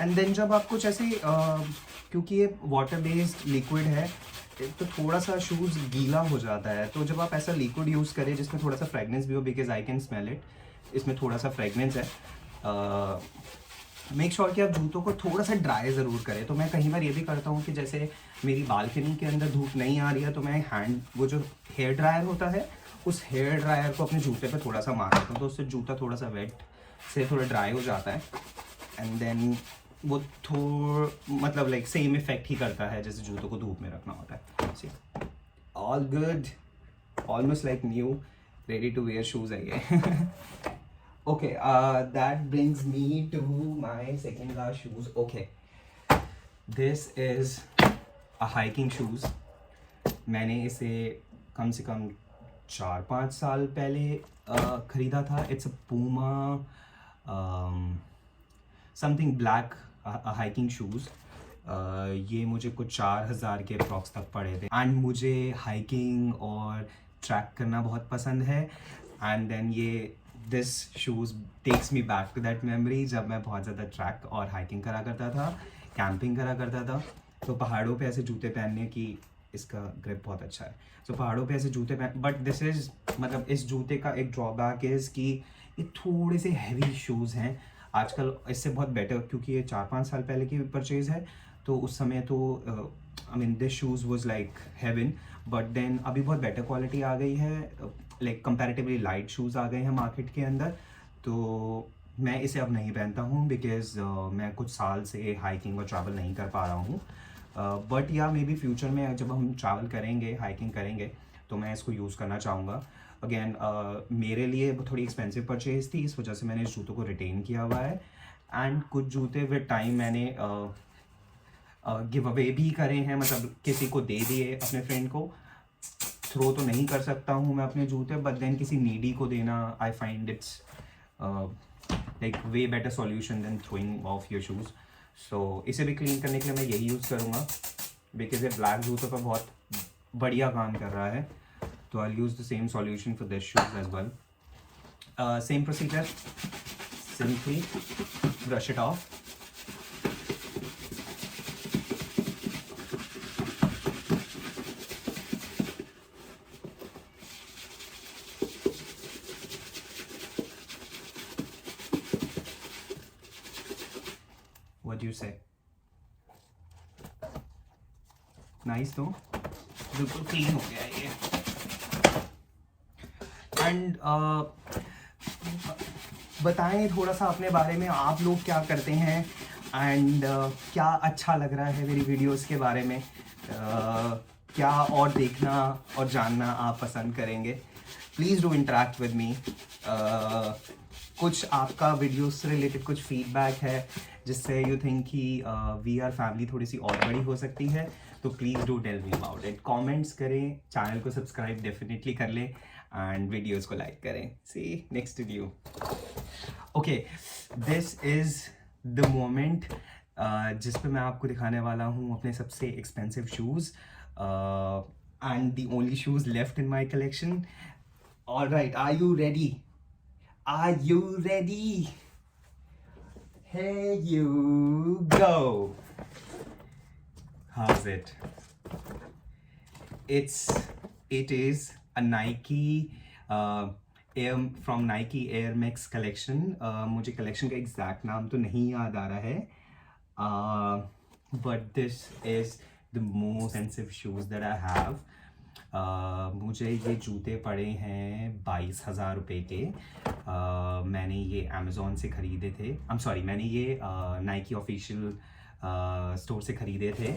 एंड देन जब आप कुछ ऐसे क्योंकि ये वाटर बेस्ड लिक्विड है तो थोड़ा सा शूज़ गीला हो जाता है, तो जब आप ऐसा लिक्विड यूज़ करें जिसमें थोड़ा सा फ्रेगनेंस भी हो, because I can smell it, इसमें थोड़ा सा फ्रेगनेंस है, मेक श्योर कि आप जूतों को थोड़ा सा ड्राई ज़रूर करें। तो मैं कई बार ये भी करता हूँ कि जैसे मेरी बालकनी के अंदर धूप नहीं आ रही है तो मैं वो जो हेयर ड्रायर होता है उस हेयर ड्रायर को अपने जूते पे थोड़ा सा मार देता हूँ, तो उससे जूता थोड़ा सा वेट से थोड़ा ड्राई हो जाता है। एंड देन वो मतलब लाइक सेम इफेक्ट ही करता है जैसे जूतों को धूप में रखना होता है। See all good, almost like new, ready to wear shoes आई है। Okay, that brings me to my second last shoes. Okay, this is a hiking shoes. मैंने इसे कम से कम 4-5 साल पहले ख़रीदा था। It's a Puma something black hiking shoes. ये मुझे कुछ 4,000 के अप्रॉक्स तक पड़े थे। एंड मुझे हाइकिंग और ट्रैक करना बहुत पसंद है। एंड देन ये this shoes takes me back to that memory जब मैं बहुत ज़्यादा ट्रैक और हाइकिंग करा करता था, कैंपिंग करा करता था। तो पहाड़ों पे ऐसे जूते पहनने की इसका ग्रिप बहुत अच्छा है। तो पहाड़ों पे ऐसे जूते पहन, बट दिस इज़ मतलब इस जूते का एक ड्रॉबैक इज़ कि ये थोड़े से हैवी शूज़ हैं। आजकल इससे बहुत बेटर, क्योंकि ये 4-5 साल पहले की परचेज़ है, तो उस समय तो I mean this shoes was like heaven. But then अभी बहुत बेटर क्वालिटी आ गई है, लाइक कंपैरेटिवली लाइट शूज़ आ गए हैं मार्केट के अंदर। तो मैं इसे अब नहीं पहनता हूँ बिकॉज़ मैं कुछ साल से हाइकिंग और ट्रैवल नहीं कर पा रहा हूँ। बट या मे बी फ्यूचर में जब हम ट्रैवल करेंगे, हाइकिंग करेंगे, तो मैं इसको यूज़ करना चाहूँगा। अगेन मेरे लिए थोड़ी एक्सपेंसिव परचेज़ थी, इस वजह से मैंने इस जूतों को रिटेन किया हुआ है। एंड कुछ जूते विद टाइम मैंने गिव अवे भी करे हैं, मतलब किसी को दे दिए, अपने फ्रेंड को। थ्रो तो नहीं कर सकता हूँ मैं अपने जूते, बट देन किसी नीडी को देना, I find it's like way better solution than throwing off your shoes. So इसे भी क्लीन करने के लिए मैं यही यूज़ करूँगा बिकॉज ये ब्लैक जूतों पर बहुत बढ़िया काम कर रहा है। तो I use the same solution for this shoes as well. Same procedure, simply brush it off. What do you say? Nice तो बिल्कुल क्लीन हो गया है ये। एंड बताएं थोड़ा सा अपने बारे में, आप लोग क्या करते हैं एंड क्या अच्छा लग रहा है मेरी वीडियोस के बारे में, क्या और देखना और जानना आप पसंद करेंगे। Please do interact with me. कुछ आपका वीडियोस से रिलेटेड कुछ फीडबैक है जिससे यू थिंक कि वी आर फैमिली थोड़ी सी और बड़ी हो सकती है, तो please do tell me about it. Comments करें, चैनल को सब्सक्राइब डेफिनेटली कर लें एंड वीडियोस को लाइक करें। See next video. Okay, this is the moment जिस पे मैं आपको दिखाने वाला हूँ अपने सबसे expensive shoes and the only shoes left in my collection. Alright, are you ready? Are you ready? Here you go. How's it? It is a Nike Air from Nike Air Max collection. मुझे collection का exact नाम तो नहीं याद आ रहा है, but this is the most expensive shoes that I have. मुझे ये जूते पड़े हैं 22,000 रुपये के। मैंने ये अमेज़ॉन से ख़रीदे थे, मैंने ये नाइकी ऑफिशियल स्टोर से ख़रीदे थे।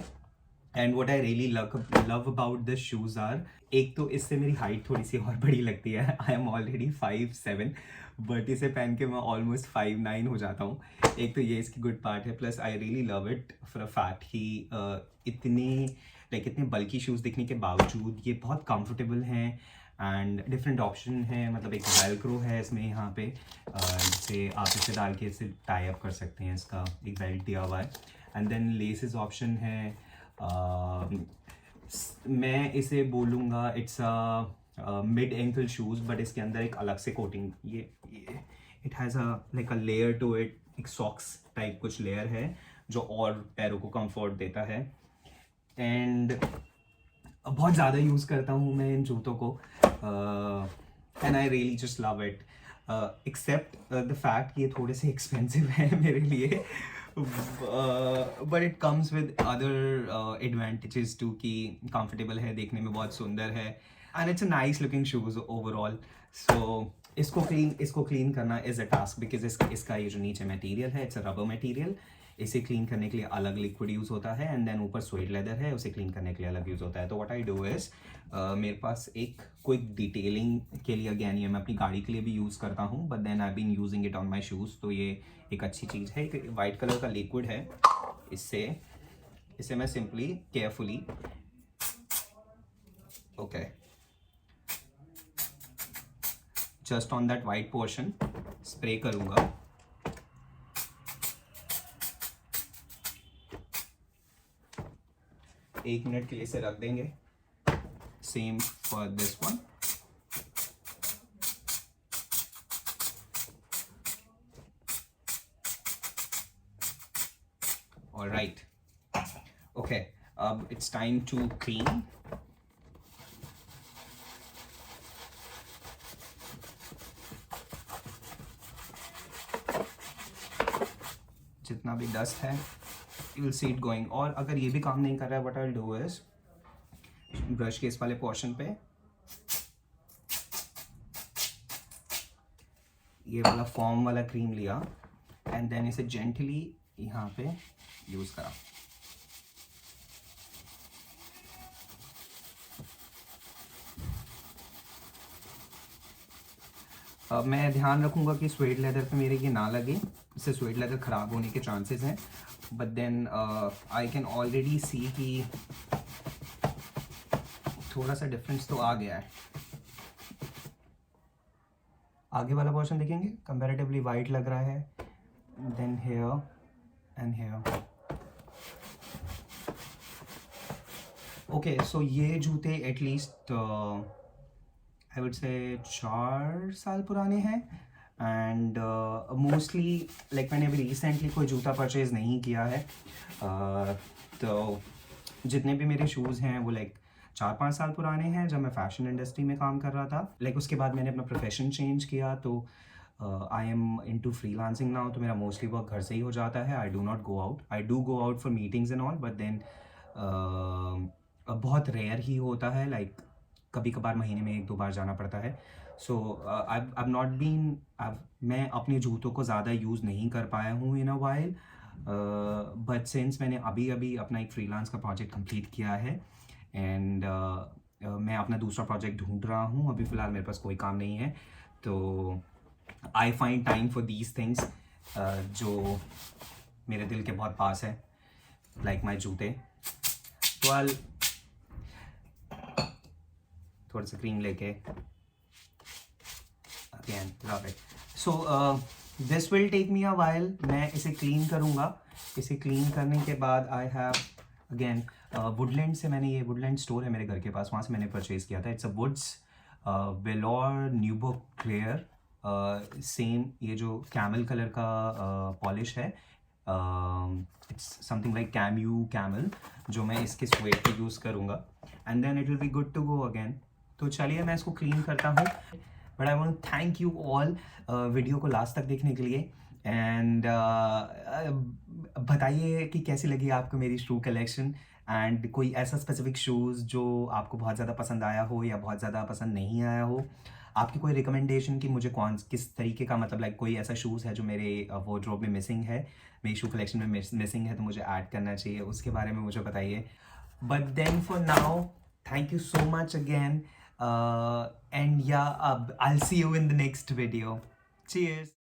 And what I really love about this shoes are, एक तो इससे मेरी हाइट थोड़ी सी और बड़ी लगती है। आई एम ऑलरेडी 5'7", बट इसे पहन के मैं ऑलमोस्ट 5'9" हो जाता हूँ। एक तो ये इसकी गुड पार्ट है, plus I really love it for a fact कि इतने बल्कि शूज़ दिखने के बावजूद ये बहुत कंफर्टेबल हैं एंड डिफरेंट ऑप्शन है। मतलब एक वेलक्रो है इसमें यहाँ पे, जिससे आप इसे डाल के इसे टाई अप कर सकते हैं, इसका एक बेल्ट दिया हुआ है। एंड देन लेसेस ऑप्शन है। मैं इसे बोलूँगा it's a mid ankle shoes, but इसके अंदर एक अलग से कोटिंग, ये it has a like a layer to it, एक सॉक्स टाइप कुछ लेयर है जो और पैरों को कंफर्ट देता है। एंड बहुत ज़्यादा यूज़ करता हूँ मैं इन जूतों को, and I really just love it. Except the fact ये थोड़े से एक्सपेंसिव हैं मेरे लिए, but it comes with other advantages too कि कंफर्टेबल है, देखने में बहुत सुंदर है, and it's a nice looking shoes overall. So इसको क्लीन करना इज अ टास्क, बिकॉज इसका ये जो नीचे मटेरियल है इट्स अ रबर मटेरियल. इसे क्लीन करने के लिए अलग लिक्विड यूज़ होता है, एंड देन ऊपर स्वेट लेदर है, उसे क्लीन करने के लिए अलग यूज़ होता है. तो व्हाट आई डू इज, मेरे पास एक क्विक डिटेलिंग के लिए, अगेन ये मैं अपनी गाड़ी के लिए भी यूज़ करता हूँ, but then I been using it on my shoes. तो ये एक अच्छी चीज़ है. एक वाइट कलर का लिक्विड है, इसे मैं simply carefully okay just on that white portion spray करूँगा. एक मिनट के लिए इसे रख देंगे. Same for this one. Alright, okay, अब इट्स टाइम टू क्लीन. जितना भी डस्ट है you will see it going. और अगर ये भी काम नहीं कर रहा है, what I'll do is brush के इस वाले पोर्शन पे ये वाला फॉर्म वाला क्रीम लिया, एंड देन इसे जेंटली यहाँ पे यूज करा. अब मैं ध्यान रखूँगा कि स्वेट लेदर पे मेरे ये ना लगे, इससे स्वेट लेदर ख़राब होने के चांसेस हैं. But then I can already see कि थोड़ा सा डिफरेंस तो आ गया है. आगे वाला पोर्शन देखेंगे, कंपैरेटिवली वाइट लग रहा है, then here and here. Okay, so ये जूते एटलीस्ट आई वुड से 4 साल पुराने हैं, एंड मोस्टली लाइक मैंने अभी रिसेंटली कोई जूता परचेज़ नहीं किया है. तो जितने भी मेरे शूज़ हैं वो लाइक 4-5 साल पुराने हैं, जब मैं फ़ैशन इंडस्ट्री में काम कर रहा था. लाइक उसके बाद मैंने अपना प्रोफेशन चेंज किया, तो I am into freelancing now. तो मेरा मोस्टली वर्क घर से ही हो जाता है. I do not go out. I do go out for meetings and all, but then बहुत रेयर ही होता है. लाइक कभी कभार महीने में 1-2 बार जाना पड़ता है. सो आई नॉट बीन, मैं अपने जूतों को ज़्यादा यूज़ नहीं कर पाया हूँ इन अ वाइल. बट सिंस मैंने अभी अपना एक फ्रीलांस का प्रोजेक्ट कंप्लीट किया है, एंड मैं अपना दूसरा प्रोजेक्ट ढूंढ रहा हूँ. अभी फ़िलहाल मेरे पास कोई काम नहीं है, तो I find time for these things जो मेरे दिल के बहुत पास है, लाइक माई जूते. तो आई थोड़ा सा क्रीम लेके again love it. So this will take me a while. मैं इसे क्लीन करूँगा. इसे क्लीन करने के बाद आई हैव अगेन वुडलैंड से, मैंने ये वुडलैंड स्टोर है मेरे घर के पास, वहाँ से मैंने परचेज़ किया था. It's a Woods velour nubuck clear. Same ये जो कैमल कलर का पॉलिश है, इट्स समथिंग लाइक कैम्यू कैमल, जो मैं इसके स्वेट पे यूज़ करूँगा, and then it will be good to go again. तो चलिए मैं इसको क्लीन करता हूँ. But I want thank you all video को लास्ट तक देखने के लिए, एंड बताइए कि कैसी लगी आपको मेरी शू कलेक्शन, एंड कोई ऐसा स्पेसिफिक शूज़ जो आपको बहुत ज़्यादा पसंद आया हो या बहुत ज़्यादा पसंद नहीं आया हो. आपकी कोई रिकमेंडेशन कि मुझे किस तरीके का, मतलब लाइक कोई ऐसा शूज़ है जो मेरे वार्डरोब में मिसिंग है, मेरी शू कलेक्शन में मिसिंग है, तो मुझे ऐड करना चाहिए, उसके बारे में मुझे बताइए. But then for now, thank you so much again, and yeah, I'll see you in the next video. Cheers.